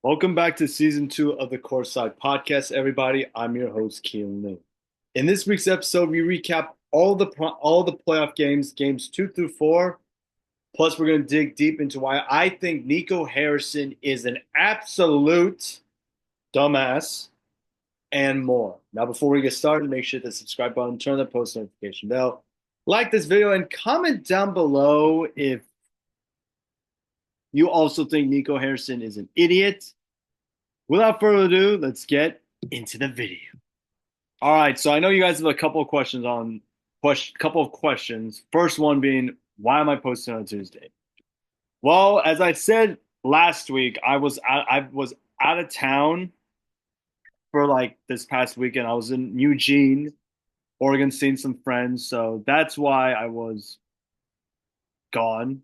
Welcome back to season 2 of the Courtside Podcast, everybody. I'm your host, Keelan Lee. In this week's episode, we recap all the playoff games, games 2 through 4. Plus, we're going to dig deep into why I think Nico Harrison is an absolute dumbass and more. Now, before we get started, make sure to subscribe button, turn on the post notification bell, like this video, and comment down below if you also think Nico Harrison is an idiot. Without further ado, let's get into the video. All right, so I know you guys have a couple of questions. First one being, why am I posting on Tuesday? Well, as I said last week, I was out of town for like this past weekend. I was in Eugene, Oregon, seeing some friends, so that's why I was gone.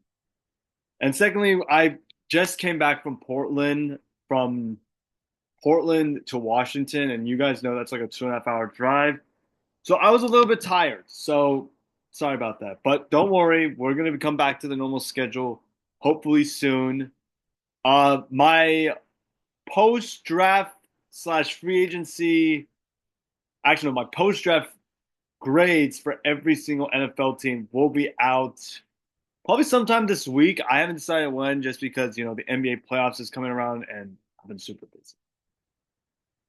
And secondly, I just came back from Portland to Washington, and you guys know that's like a 2.5 hour drive. So I was a little bit tired. So sorry about that. But don't worry, we're gonna come back to the normal schedule hopefully soon. My post draft slash free agency, actually no, my post draft grades for every single NFL team will be out probably sometime this week. I haven't decided when, just because the NBA playoffs is coming around and I've been super busy.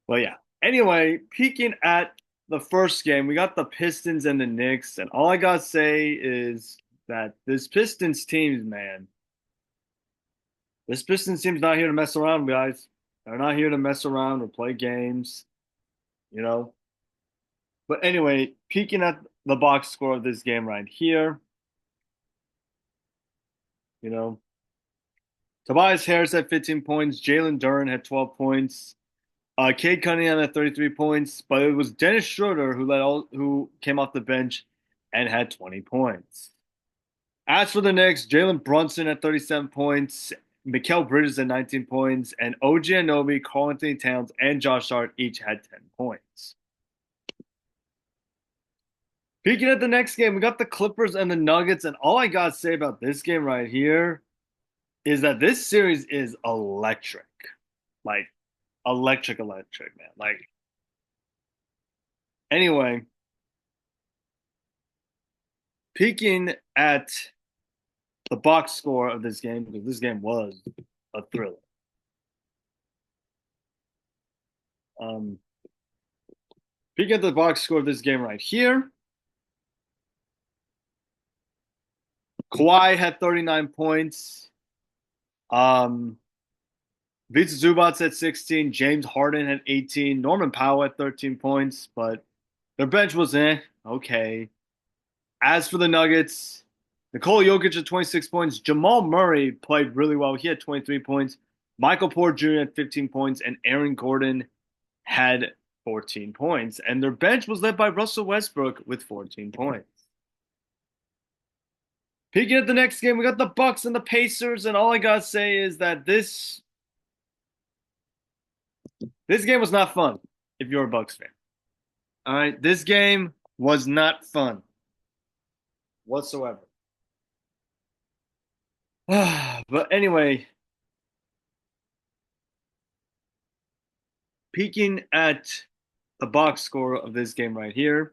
But yeah. Anyway, peeking at the first game, we got the Pistons and the Knicks, and all I gotta say is that this Pistons team's not here to mess around, guys. They're not here to mess around or play games, you know. But anyway, peeking at the box score of this game right here, you know, Tobias Harris had 15 points, Jalen Duren had 12 points. Cade Cunningham had 33 points, but it was Dennis Schroeder who came off the bench and had 20 points. As for the Knicks, Jalen Brunson had 37 points, Mikal Bridges had 19 points, and OG Anunoby, Karl-Anthony Towns, and Josh Hart each had 10 points. Speaking of the next game, we got the Clippers and the Nuggets, and all I gotta say about this game right here is that this series is electric. Like, electric, man. Like, anyway, peeking at the box score of this game, because this game was a thriller. Um, Peeking at the box score of this game right here, Kawhi had 39 points. Vitor Zubac had 16. James Harden had 18. Norman Powell had 13 points, but their bench was okay. As for the Nuggets, Nikola Jokic had 26 points. Jamal Murray played really well. He had 23 points. Michael Porter Jr. had 15 points, and Aaron Gordon had 14 points. And their bench was led by Russell Westbrook with 14 points. Peeking at the next game, we got the Bucks and the Pacers, and all I gotta say is that this game was not fun if you're a Bucks fan. All right, this game was not fun whatsoever. But anyway, peeking at the box score of this game right here,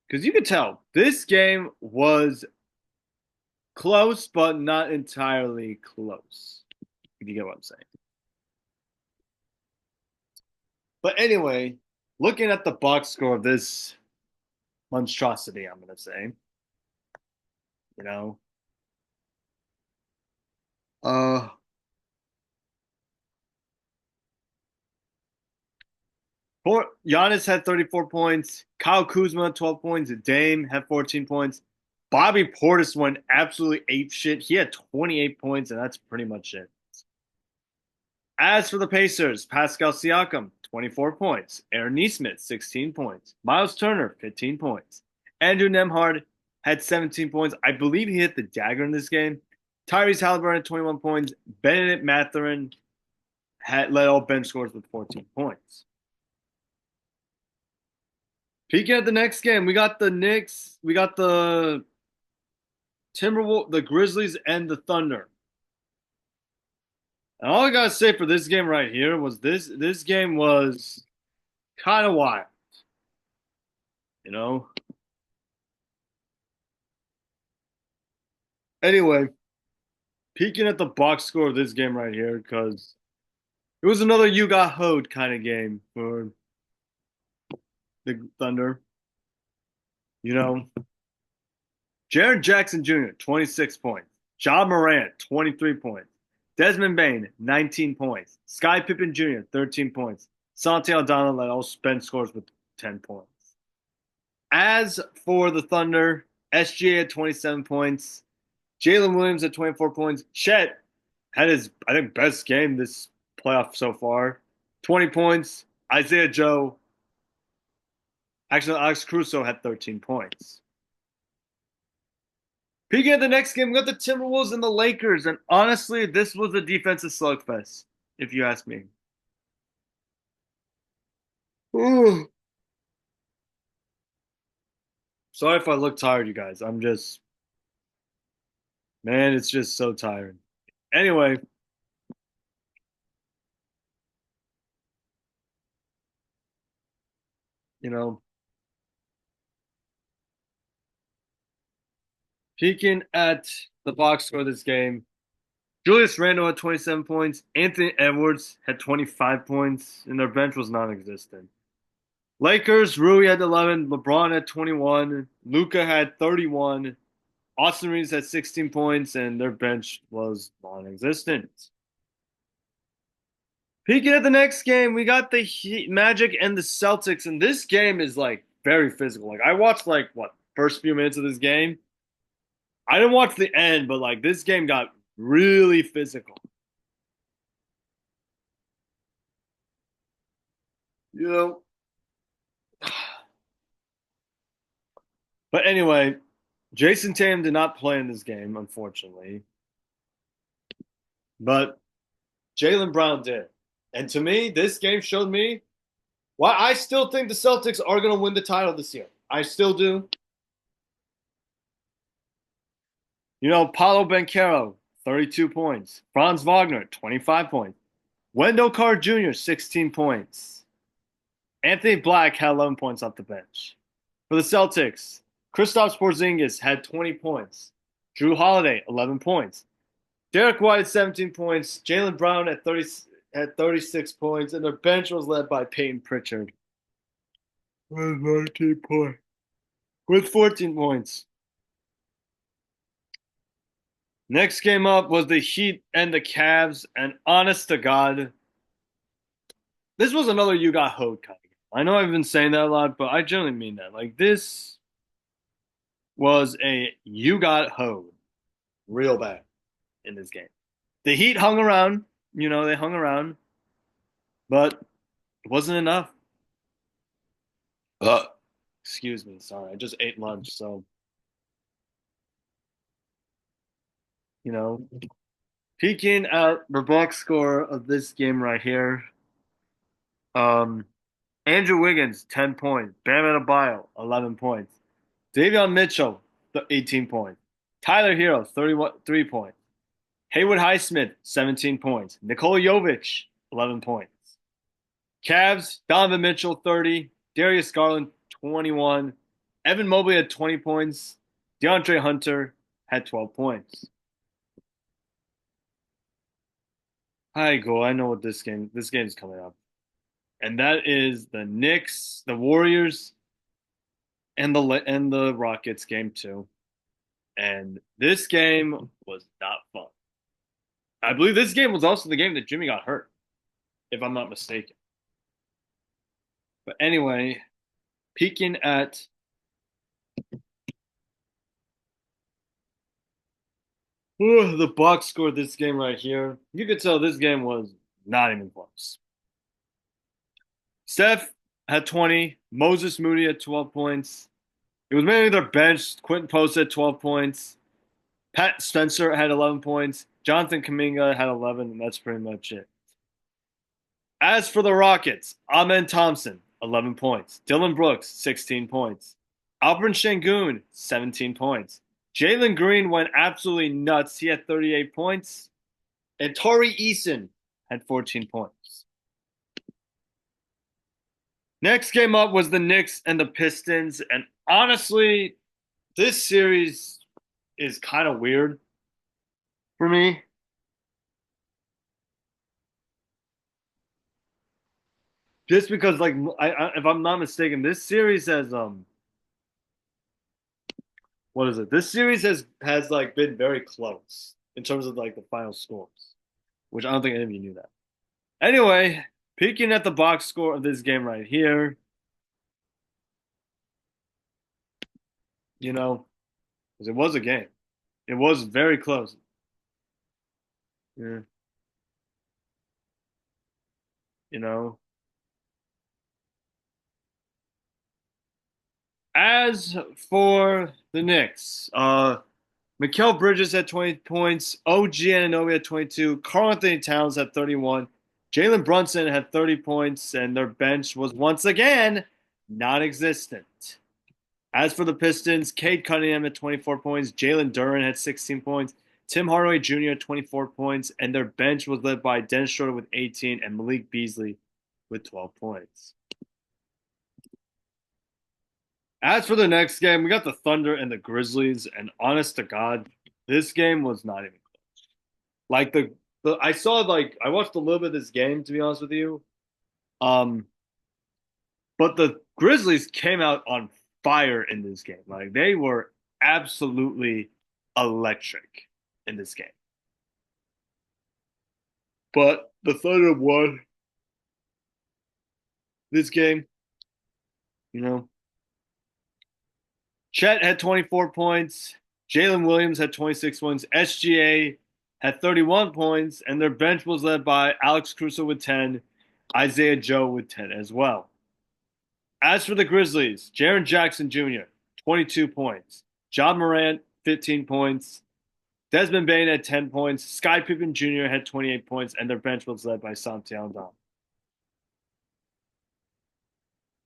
because you could tell this game was close, but not entirely close, if you get what I'm saying. But anyway, looking at the box score of this monstrosity, I'm going to say, you know, uh, Giannis had 34 points. Kyle Kuzma had 12 points. Dame had 14 points. Bobby Portis went absolutely ape shit. He had 28 points, and that's pretty much it. As for the Pacers, Pascal Siakam, 24 points. Aaron Nesmith, 16 points. Miles Turner, 15 points. Andrew Nembhard had 17 points. I believe he hit the dagger in this game. Tyrese Halliburton had 21 points. Bennett Mathurin led all bench scores with 14 points. Peeking at the next game, we got the Knicks, we got the Timberwolves, the Grizzlies, and the Thunder. And all I gotta say for this game right here was this game was kind of wild, you know. Anyway, peeking at the box score of this game right here because it was another you got hoed kind of game for the Thunder. You know, Jaren Jackson Jr. 26 points, John Morant 23 points, Desmond Bain 19 points, Sky Pippen Jr. 13 points, Santi Aldana led all bench scores with 10 points. As for the Thunder, SGA had 27 points, Jalen Williams had 24 points. Chet had his, I think, best game this playoff so far. 20 points. Isaiah Joe, actually, Alex Caruso had 13 points. Peeking at the next game, we got the Timberwolves and the Lakers. And honestly, this was a defensive slugfest, if you ask me. Ooh. Sorry if I look tired, you guys. I'm just, man, it's just so tired. Anyway, you know, peeking at the box score of this game, Julius Randle had 27 points. Anthony Edwards had 25 points, and their bench was non-existent. Lakers, Rui had 11. LeBron had 21. Luka had 31. Austin Reeves had 16 points, and their bench was non-existent. Peeking at the next game, we got the Heat, Magic and the Celtics, and this game is like very physical. Like I watched like what first few minutes of this game. I didn't watch the end, but like this game got really physical. You know. But anyway, Jason Tatum did not play in this game, unfortunately. But Jaylen Brown did. And to me, this game showed me why I still think the Celtics are going to win the title this year. I still do. You know, Paulo Banchero, 32 points. Franz Wagner, 25 points. Wendell Carter Jr., 16 points. Anthony Black had 11 points off the bench. For the Celtics, Kristaps Porzingis had 20 points. Drew Holiday, 11 points. Derek White had 17 points. Jaylen Brown had 36 points. And their bench was led by Peyton Pritchard with 14 points. With 14 points. Next game up was the Heat and the Cavs. And honest to God, this was another you got hoed kind of game. I know I've been saying that a lot, but I generally mean that. Like, this was a you got hoed real bad in this game. The Heat hung around. You know, they hung around. But it wasn't enough. Excuse me. Sorry. I just ate lunch. So, you know, peeking at the box score of this game right here. Andrew Wiggins, 10 points. Bam Adebayo, 11 points. Davion Mitchell, 18 points. Tyler Hero, 3 points. Haywood Highsmith, 17 points. Nikola Jovic, 11 points. Cavs, Donovan Mitchell, 30. Darius Garland, 21. Evan Mobley had 20 points. DeAndre Hunter had 12 points. Hi, go. I know what this game's coming up. And that is the Knicks, the Warriors, and the Rockets game 2. And this game was not fun. I believe this game was also the game that Jimmy got hurt, if I'm not mistaken. But anyway, peeking at the Bucks scored this game right here. You could tell this game was not even close. Steph had 20. Moses Moody had 12 points. It was mainly their bench. Quentin Post had 12 points. Pat Spencer had 11 points. Jonathan Kuminga had 11, and that's pretty much it. As for the Rockets, Amen Thompson, 11 points. Dylan Brooks, 16 points. Alperen Sengun, 17 points. Jalen Green went absolutely nuts. He had 38 points. And Tari Eason had 14 points. Next game up was the Knicks and the Pistons. And honestly, this series is kind of weird for me. Just because, like, if I'm not mistaken, this series has what is it? This series has like been very close in terms of like the final scores, which I don't think any of you knew that. Anyway, peeking at the box score of this game right here, you know, because it was a game. It was very close. Yeah, you know. As for the Knicks, Mikal Bridges had 20 points, OG Anunoby had 22, Karl Anthony Towns had 31, Jalen Brunson had 30 points, and their bench was once again non-existent. As for the Pistons, Cade Cunningham had 24 points, Jalen Duren had 16 points, Tim Hardaway Jr. had 24 points, and their bench was led by Dennis Schroeder with 18 and Malik Beasley with 12 points. As for the next game, we got the Thunder and the Grizzlies, and honest to God, this game was not even close. Like I saw like I watched a little bit of this game to be honest with you. Um, but the Grizzlies came out on fire in this game. Like they were absolutely electric in this game. But the Thunder won this game, you know. Chet had 24 points. Jalen Williams had 26 points. SGA had 31 points, and their bench was led by Alex Caruso with 10, Isaiah Joe with 10 as well. As for the Grizzlies, Jaren Jackson Jr., 22 points. John Morant, 15 points. Desmond Bane had 10 points. Sky Pippen Jr. had 28 points, and their bench was led by Santi Aldama.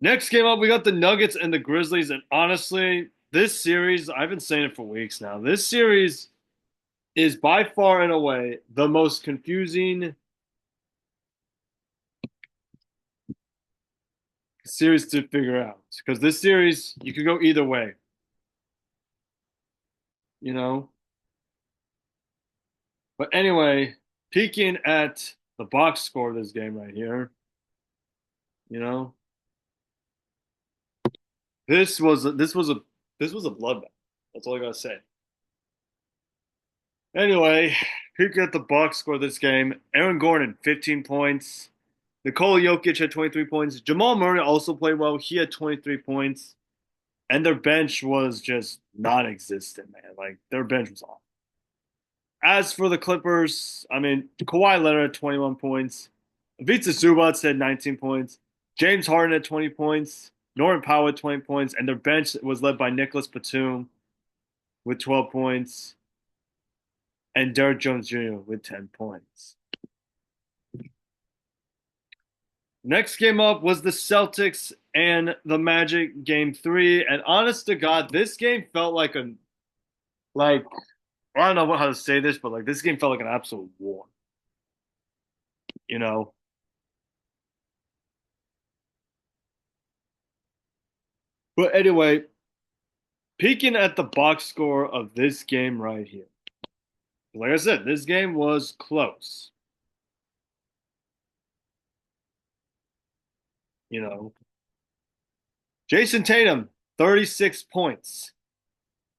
Next game up, we got the Nuggets and the Grizzlies, and honestly, this series, I've been saying it for weeks now. This series is by far and away the most confusing series to figure out. Because this series, you could go either way. You know? But anyway, peeking at the box score of this game right here, you know, this was a bloodbath. That's all I gotta say. Anyway, peeking at the box score of this game, Aaron Gordon, 15 points. Nikola Jokic had 23 points. Jamal Murray also played well. He had 23 points. And their bench was just non-existent, man. Like, their bench was off. As for the Clippers, I mean, Kawhi Leonard had 21 points. Ivica Zubac had 19 points. James Harden had 20 points. Norman Powell had 20 points. And their bench was led by Nicholas Batum with 12 points. And Derrick Jones Jr. with 10 points. Next game up was the Celtics and the Magic game 3. And honest to God, this game felt like I don't know how to say this, but like this game felt like an absolute war. You know? But anyway, peeking at the box score of this game right here. Like I said, this game was close. You know, Jason Tatum, 36 points.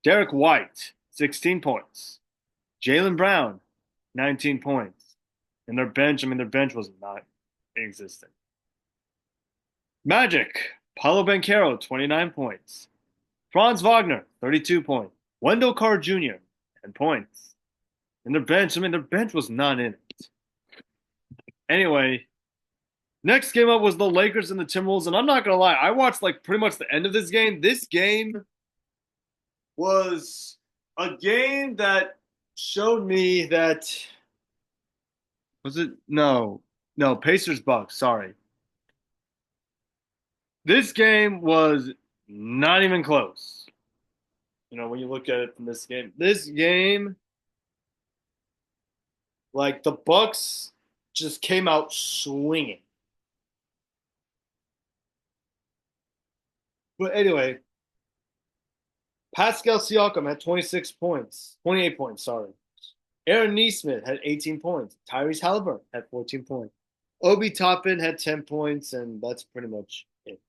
Derek White, 16 points. Jaylen Brown, 19 points. And their bench was not existent. Magic, Paulo Banchero, 29 points. Franz Wagner, 32 points. Wendell Carter Jr., 10 points. And their bench was not in it. Anyway, next game up was the Lakers and the Timberwolves, and I'm not gonna lie, I watched like pretty much the end of this game. This game was a game that showed me that was it no Pacers Bucks, sorry. This game was not even close. You know, when you look at it from this game, like the Bucks just came out swinging. But anyway, Pascal Siakam had 26 points, 28 points, sorry. Aaron Nesmith had 18 points. Tyrese Halliburton had 14 points. Obi Toppin had 10 points, and that's pretty much it.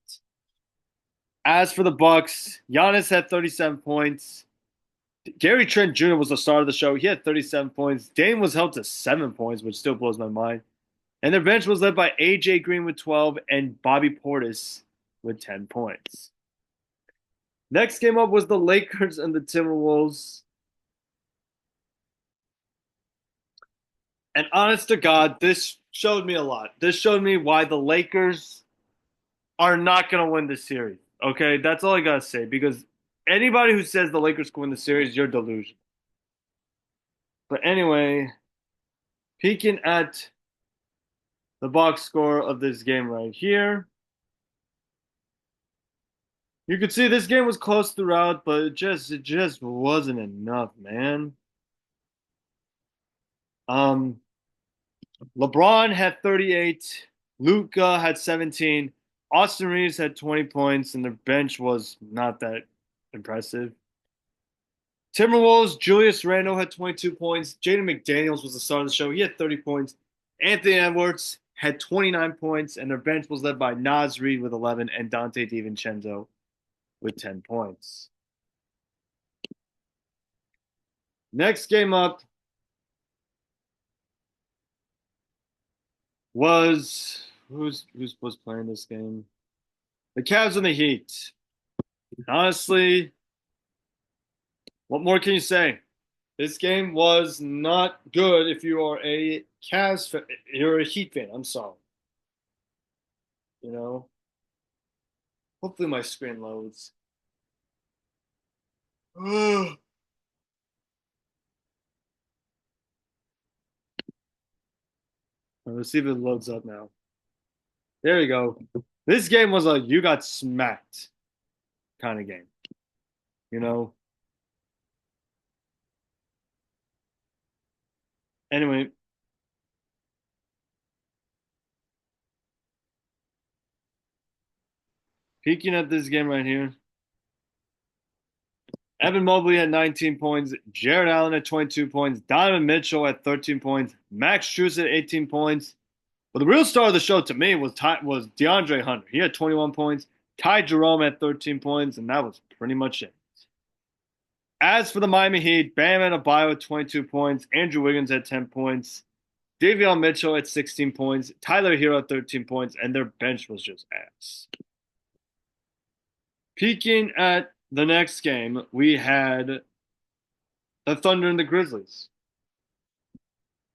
As for the Bucks, Giannis had 37 points. Gary Trent Jr. was the star of the show. He had 37 points. Dame was held to 7 points, which still blows my mind. And their bench was led by AJ Green with 12 and Bobby Portis with 10 points. Next game up was the Lakers and the Timberwolves. And honest to God, this showed me a lot. This showed me why the Lakers are not going to win this series. Okay, that's all I got to say. Because anybody who says the Lakers can win the series, you're delusional. But anyway, peeking at the box score of this game right here. You could see this game was close throughout, but it just wasn't enough, man. LeBron had 38, Luka had 17, Austin Reeves had 20 points, and their bench was not that impressive. Timberwolves, Julius Randle had 22 points. Jaden McDaniels was the star of the show. He had 30 points. Anthony Edwards had 29 points, and their bench was led by Naz Reid with 11 and Dante DiVincenzo with 10 points. Next game up was who's was playing this game? The Cavs and the Heat. Honestly, what more can you say? This game was not good if you are a Cavs fan. You're a Heat fan. I'm sorry. You know, hopefully my screen loads. Let's see if it loads up now. There you go. This game was a you got smacked kind of game. You know? Anyway, peeking at this game right here. Evan Mobley had 19 points. Jared Allen had 22 points. Donovan Mitchell had 13 points. Max Strus had 18 points. But the real star of the show to me was DeAndre Hunter. He had 21 points. Ty Jerome had 13 points, and that was pretty much it. As for the Miami Heat, Bam Adebayo had 22 points. Andrew Wiggins had 10 points. Davion Mitchell had 16 points. Tyler Hero had 13 points, and their bench was just ass. Peeking at the next game, we had the Thunder and the Grizzlies.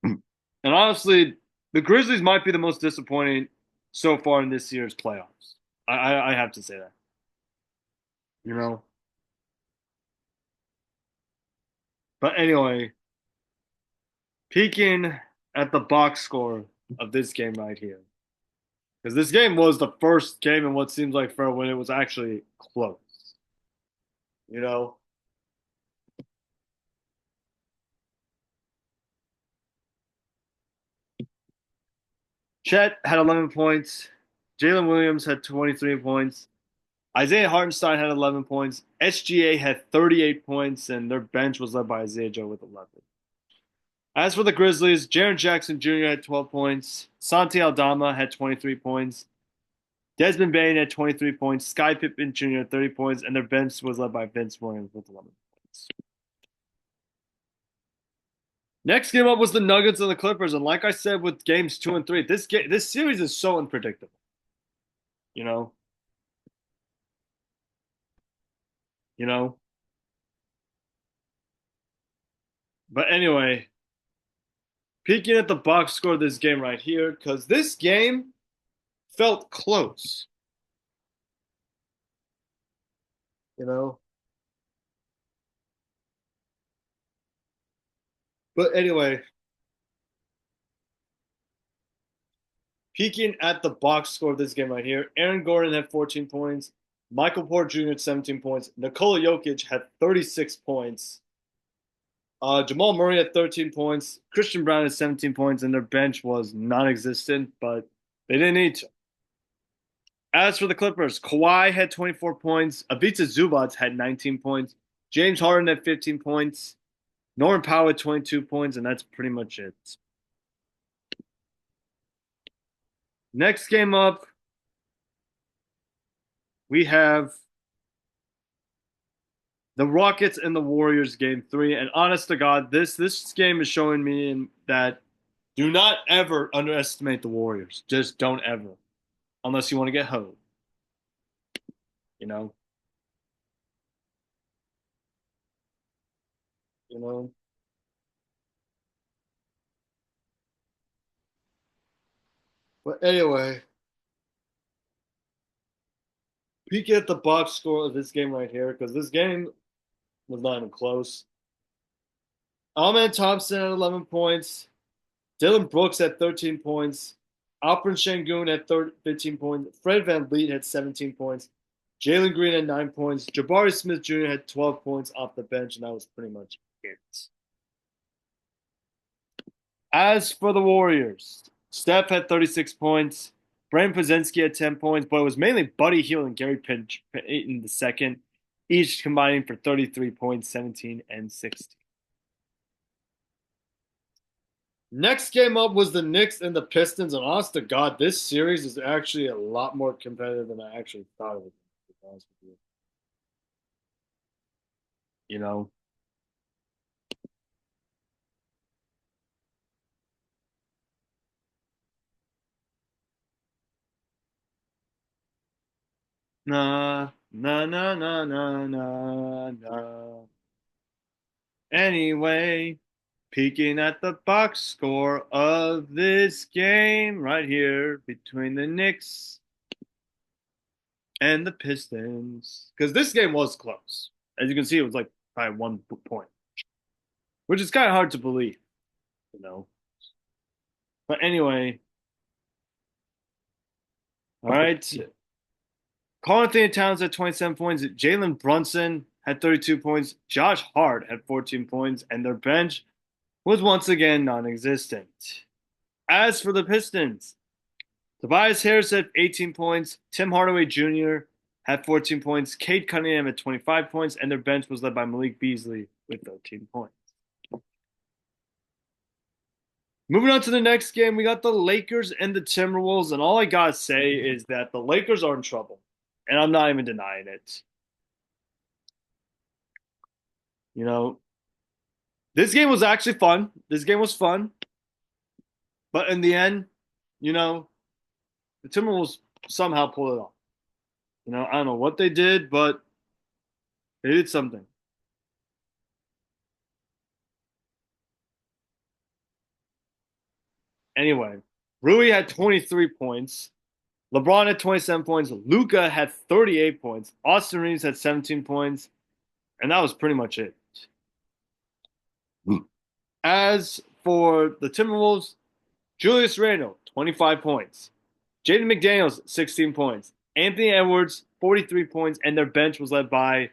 And honestly, the Grizzlies might be the most disappointing so far in this year's playoffs. I have to say that. You know? But anyway, peeking at the box score of this game right here. Because this game was the first game in what seems like forever when it was actually close. You know? Chet had 11 points. Jalen Williams had 23 points. Isaiah Hartenstein had 11 points. SGA had 38 points, and their bench was led by Isaiah Joe with 11. As for the Grizzlies, Jaren Jackson Jr. had 12 points. Santi Aldama had 23 points. Desmond Bane had 23 points. Sky Pippen Jr. had 30 points, and their bench was led by Vince Williams with 11 points. Next game up was the Nuggets and the Clippers, and like I said with games 2 and 3, this series is so unpredictable. You know? You know? But anyway, peeking at the box score of this game right here, because this game felt close. You know? But anyway, peeking at the box score of this game right here, Aaron Gordon had 14 points. Michael Porter Jr. had 17 points. Nikola Jokic had 36 points. Jamal Murray had 13 points. Christian Brown had 17 points, and their bench was non-existent, but they didn't need to. As for the Clippers, Kawhi had 24 points. Ivica Zubac had 19 points. James Harden had 15 points. Norman Powell had 22 points, and that's pretty much it. Next game up, we have the Rockets and the Warriors game 3. And honest to God, this game is showing me that do not ever underestimate the Warriors. Just don't ever, unless you want to get hoed. You know, you know. But anyway, peek at the box score of this game right here because this game was not even close. Amen Thompson at 11 points. Dylan Brooks had 13 points. Alperen Şengün had 15 points. Fred VanVleet had 17 points. Jalen Green had 9 points. Jabari Smith Jr. had 12 points off the bench, and that was pretty much it. As for the Warriors, Steph had 36 points. Brandon Pozinski had 10 points, but it was mainly Buddy Hield and Gary Payton the second, each combining for 33 points, 17, and 16. Next game up was the Knicks and the Pistons, and honest to God, this series is actually a lot more competitive than I actually thought it would be, to be honest with you. You know, nah, nah, nah, nah, nah, nah, nah. Anyway, peeking at the box score of this game right here between the Knicks and the Pistons, because this game was close. As you can see, it was like by 1 point, which is kind of hard to believe, you know. But anyway, all right. Karl Anthony Towns had 27 points. Jalen Brunson had 32 points. Josh Hart had 14 points, and their bench was once again non-existent. As for the Pistons, Tobias Harris had 18 points. Tim Hardaway Jr. had 14 points. Cade Cunningham had 25 points, and their bench was led by Malik Beasley with 13 points. Moving on to the next game, we got the Lakers and the Timberwolves, and all I gotta say is that the Lakers are in trouble, and I'm not even denying it. You know, this game was actually fun. This game was fun, but in the end, you know, the Timberwolves somehow pulled it off. I don't know what they did, but they did something. Anyway, Rui had 23 points. LeBron had 27 points. Luca had 38 points. Austin Reeves had 17 points. And that was pretty much it. As for the Timberwolves, Julius Randle, 25 points. Jaden McDaniels, 16 points. Anthony Edwards, 43 points. And their bench was led by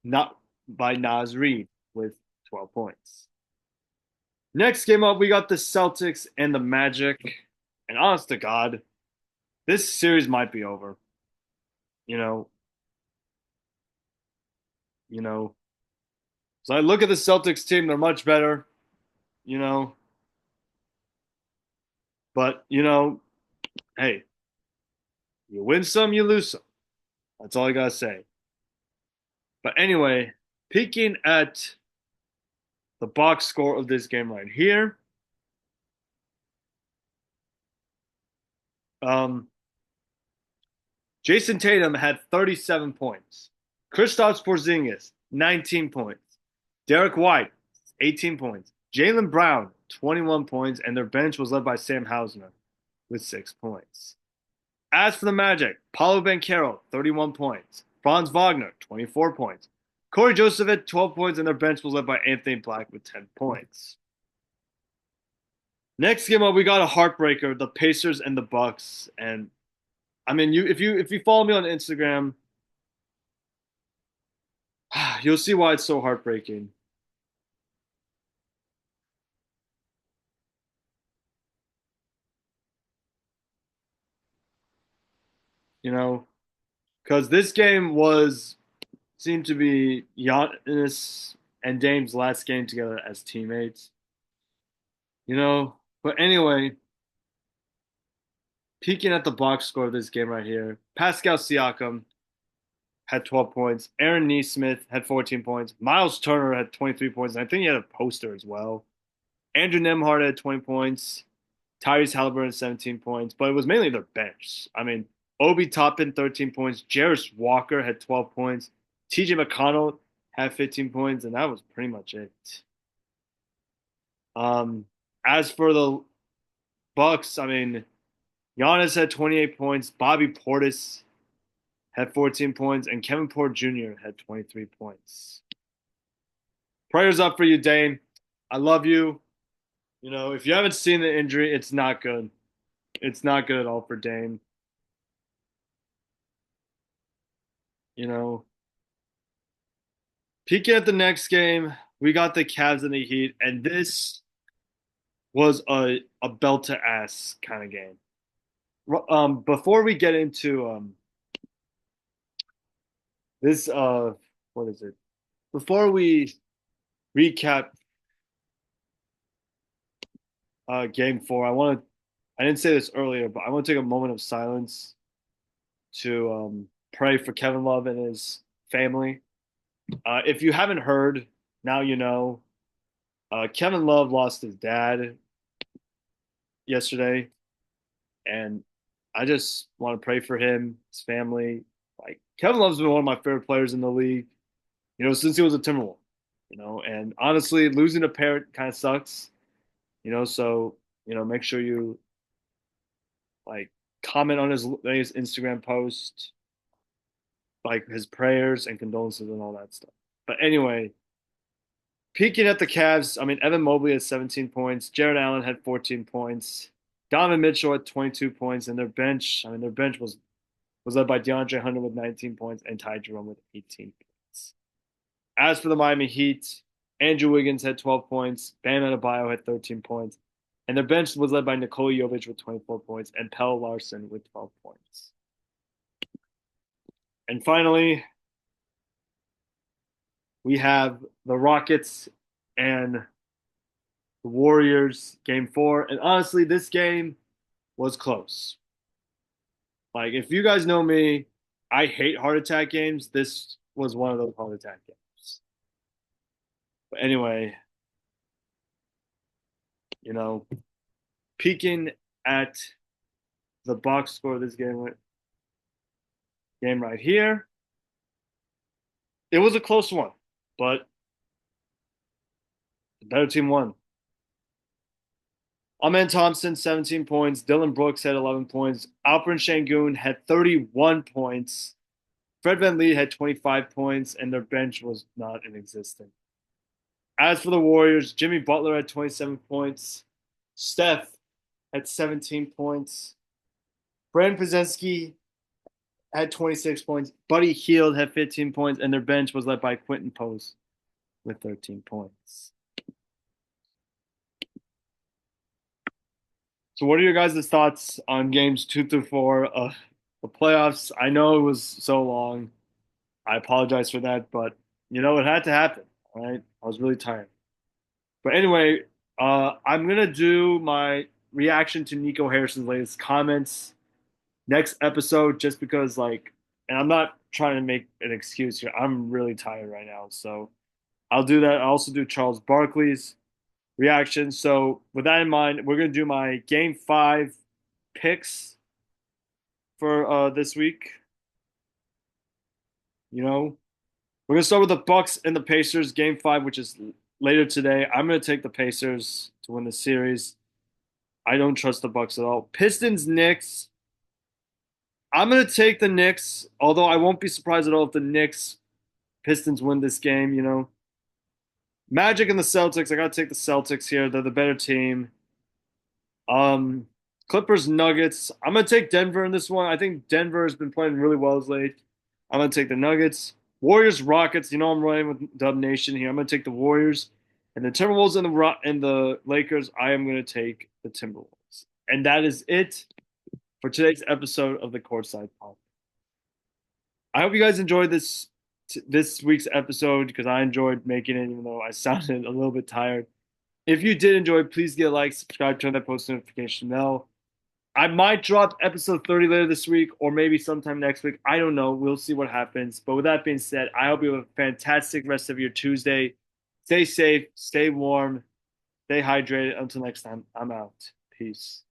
not by Naz Reid with 12 points. Next game up, we got the Celtics and the Magic. And honest to God, this series might be over. You know, you know. So I look at the Celtics team, they're much better, you know. But, hey, you win some, you lose some. That's all I gotta say. But anyway, peeking at the box score of this game right here. Um, Jason Tatum had 37 points. Kristaps Porzingis, 19 points. Derek White, 18 points. Jaylen Brown, 21 points, and their bench was led by Sam Hausner with 6 points. As for the Magic, Paulo Banchero, 31 points. Franz Wagner, 24 points. Corey Joseph had 12 points, and their bench was led by Anthony Black with 10 points. Next game up, we got a heartbreaker: the Pacers and the Bucks. And I mean, if you follow me on Instagram, you'll see why it's so heartbreaking. you know, because this game was seemed to be Giannis and Dame's last game together as teammates, you know. But anyway, peeking at the box score of this game right here, Pascal Siakam had 12 points. Aaron Nesmith had 14 points. Miles Turner had 23 points. And I think he had a poster as well. Andrew Nemhard had 20 points. Tyrese Halliburton 17 points, but it was mainly their bench. I mean, Obi Toppin 13 points. Jarris Walker had 12 points. TJ McConnell had 15 points, and that was pretty much it. Um, as for the Bucks, I mean, Giannis had 28 points. Bobby Portis had 14 points, and Kevin Porter Jr. had 23 points. Prayers up for you, Dame. I love you. You know, if you haven't seen the injury, it's not good. It's not good at all for Dame. You know, peeking at the next game, we got the Cavs and the Heat, and this was a belt to ass kind of game. Before we get into this, what is it? Before we recap game four, I didn't say this earlier, but I want to take a moment of silence to pray for Kevin Love and his family. If you haven't heard, now you know. Kevin Love lost his dad yesterday, and I just want to pray for him, his family. Like Kevin Love's been one of my favorite players in the league, you know, since he was a Timberwolf. You know, and honestly, losing a parent kind of sucks. You know, so you know, make sure you like comment on his latest Instagram post, like his prayers and condolences and all that stuff. But anyway, peeking at the Cavs, I mean, Evan Mobley had 17 points. Jared Allen had 14 points. Donovan Mitchell had 22 points. And their bench, I mean, their bench was led by DeAndre Hunter with 19 points and Ty Jerome with 18 points. As for the Miami Heat, Andrew Wiggins had 12 points. Bam Adebayo had 13 points. And their bench was led by Nikola Jovic with 24 points and Pelle Larsson with 12 points. And finally, we have the Rockets and the Warriors game four. And honestly, this game was close. Like, if you guys know me, I hate heart attack games. This was one of those heart attack games. But anyway, you know, peeking at the box score of this game right here, it was a close one, but the better team won. Amen Thompson, 17 points. Dylan Brooks had 11 points. Alperen Sengun had 31 points. Fred VanVleet had 25 points, and their bench was not in existence. As for the Warriors, Jimmy Butler had 27 points. Steph had 17 points. Brandon Podziemski had 26 points. Buddy Hield had 15 points, and their bench was led by Quentin Post with 13 points. So, what are your guys' thoughts on games 2 through 4? The playoffs, I know it was so long. I apologize for that, but you know, it had to happen. All right. I was really tired. But anyway, I'm gonna do my reaction to Nico Harrison's latest comments next episode, just because and I'm not trying to make an excuse here. I'm really tired right now, so I'll do that. I'll also do Charles Barkley's reaction. So with that in mind, we're gonna do my game five picks for this week. You know, we're gonna start with the Bucks and the Pacers game five, which is later today. I'm gonna take the Pacers to win the series. I don't trust the Bucks at all. Pistons Knicks. I'm gonna take the Knicks, although I won't be surprised at all if the Knicks Pistons win this game. You know, Magic and the Celtics. I gotta take the Celtics here. They're the better team. Um, Clippers Nuggets. I'm gonna take Denver in this one. I think Denver has been playing really well as late. I'm gonna take the Nuggets. Warriors Rockets. You know I'm running with Dub Nation here. I'm gonna take the Warriors, and the Timberwolves and the Lakers. I am gonna take the Timberwolves. And that is it for today's episode of the Courtside Podcast. I hope you guys enjoyed this week's episode because I enjoyed making it, even though I sounded a little bit tired. If you did enjoy, please get a like, subscribe, turn that post notification bell. I might drop episode 30 later this week or maybe sometime next week. I don't know. We'll see what happens. But with that being said, I hope you have a fantastic rest of your Tuesday. Stay safe, stay warm, stay hydrated. Until next time, I'm out. Peace.